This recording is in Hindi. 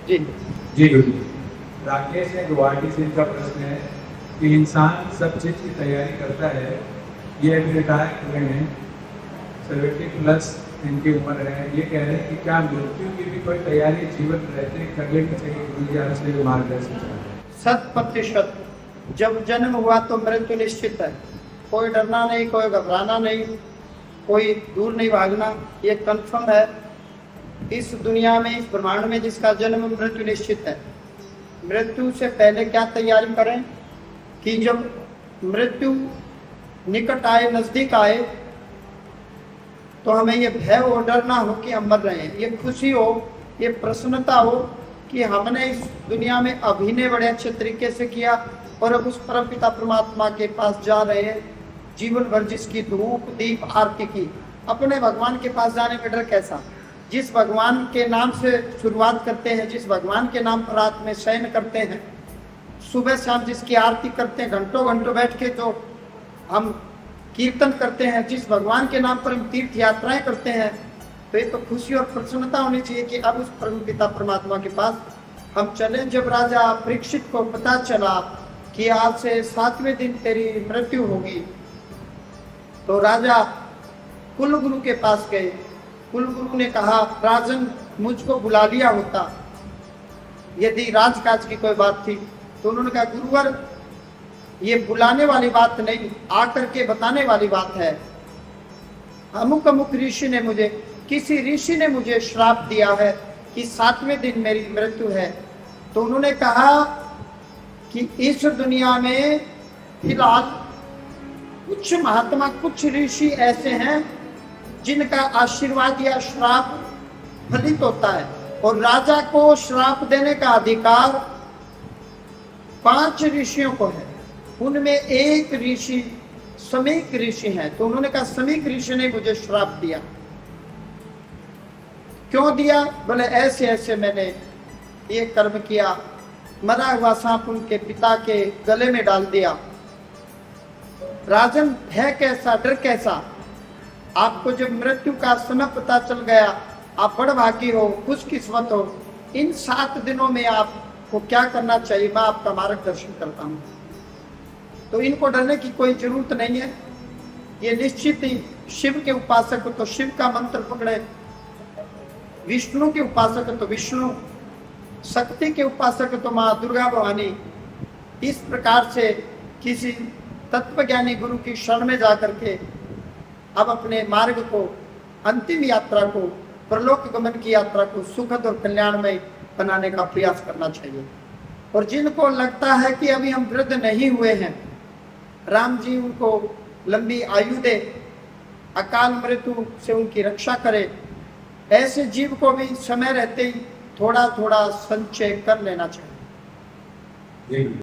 जी जी गुरु जी। राकेश है गुवाहाटी से, इनका प्रश्न है कि इंसान सब चीज़ की तैयारी करता है, ये अभी रिटायर हुए हैं, 70+ इनकी उम्र है, ये कह रहे हैं कि क्या मृत्यु की भी कोई तैयारी जीवन रहते कर लेनी चाहिए? गुरु जी आपसे मार्गदर्शन चाहिए। 100%। जब जन्म हुआ तो मृत्यु निश्चित है, कोई डरना नहीं, कोई घबराना नहीं, कोई दूर नहीं भागना, ये कंफर्म है। इस दुनिया में, इस ब्रह्मांड में जिसका जन्म मृत्यु निश्चित है। मृत्यु से पहले क्या तैयारी करें कि जब मृत्यु निकट आए, नजदीक आए, तो हमें ये भय और डर ना हो कि हम मर रहे हैं, ये खुशी हो, ये प्रसन्नता हो कि हमने इस दुनिया में अभिनय बड़े अच्छे तरीके से किया और अब उस परम पिता परमात्मा के पास जा रहे हैं। जीवन भर जिसकी धूप दीप आरती की, अपने भगवान के पास जाने में डर कैसा? जिस भगवान के नाम से शुरुआत करते हैं, जिस भगवान के नाम पर रात में शयन करते हैं, सुबह शाम जिसकी आरती करते हैं, घंटों घंटों बैठ के जो हम कीर्तन करते हैं, जिस भगवान के नाम पर हम तीर्थ यात्राएं करते हैं, तो ये तो खुशी और प्रसन्नता होनी चाहिए कि अब उस परम पिता परमात्मा के पास हम चलें। जब राजा परीक्षित को पता चला कि आज से 7वें दिन तेरी मृत्यु होगी, तो राजा कुलगुरु के पास गए। कुलगुरु ने कहा, राजन मुझको बुला लिया होता यदि राजकाज की कोई बात थी। तो उन्होंने कहा, गुरुवर ये बुलाने वाली बात नहीं, आकर के बताने वाली बात है। अमुक अमुक ऋषि ने मुझे, किसी ऋषि ने मुझे श्राप दिया है कि 7वें दिन मेरी मृत्यु है। तो उन्होंने कहा कि इस दुनिया में फिलहाल कुछ महात्मा, कुछ ऋषि ऐसे हैं जिनका आशीर्वाद या श्राप फलित होता है, और राजा को श्राप देने का अधिकार 5 ऋषियों को है। उनमें एक ऋषि समीक ऋषि हैं। तो उन्होंने कहा, समीक ऋषि ने मुझे श्राप दिया। क्यों दिया? बोले ऐसे ऐसे मैंने ये कर्म किया, मरा हुआ सांप उनके पिता के गले में डाल दिया। राजन, है कैसा, डर कैसा? आपको जब मृत्यु का समय पता चल गया, आप बड़भागी हो, खुशकिस्मत हो। इन 7 दिनों में आपको क्या करना चाहिए, मैं आपका मार्गदर्शन करता हूँ। तो इनको डरने की कोई जरूरत नहीं है। ये निश्चित ही शिव के उपासक हो तो शिव का मंत्र पकड़े, विष्णु के उपासक हो तो विष्णु, शक्ति के उपासक तो माँ दुर्गा भवानी। इस प्रकार से किसी तत्वज्ञानी गुरु की शरण में जाकर के अब अपने मार्ग को, अंतिम यात्रा को, परलोक गमन की यात्रा को सुखद और कल्याणमय बनाने का प्रयास करना चाहिए। और जिनको लगता है कि अभी हम वृद्ध नहीं हुए हैं, राम जी उनको लंबी आयु दे, अकाल मृत्यु से उनकी रक्षा करे, ऐसे जीव को भी समय रहते ही थोड़ा थोड़ा संचय कर लेना चाहिए।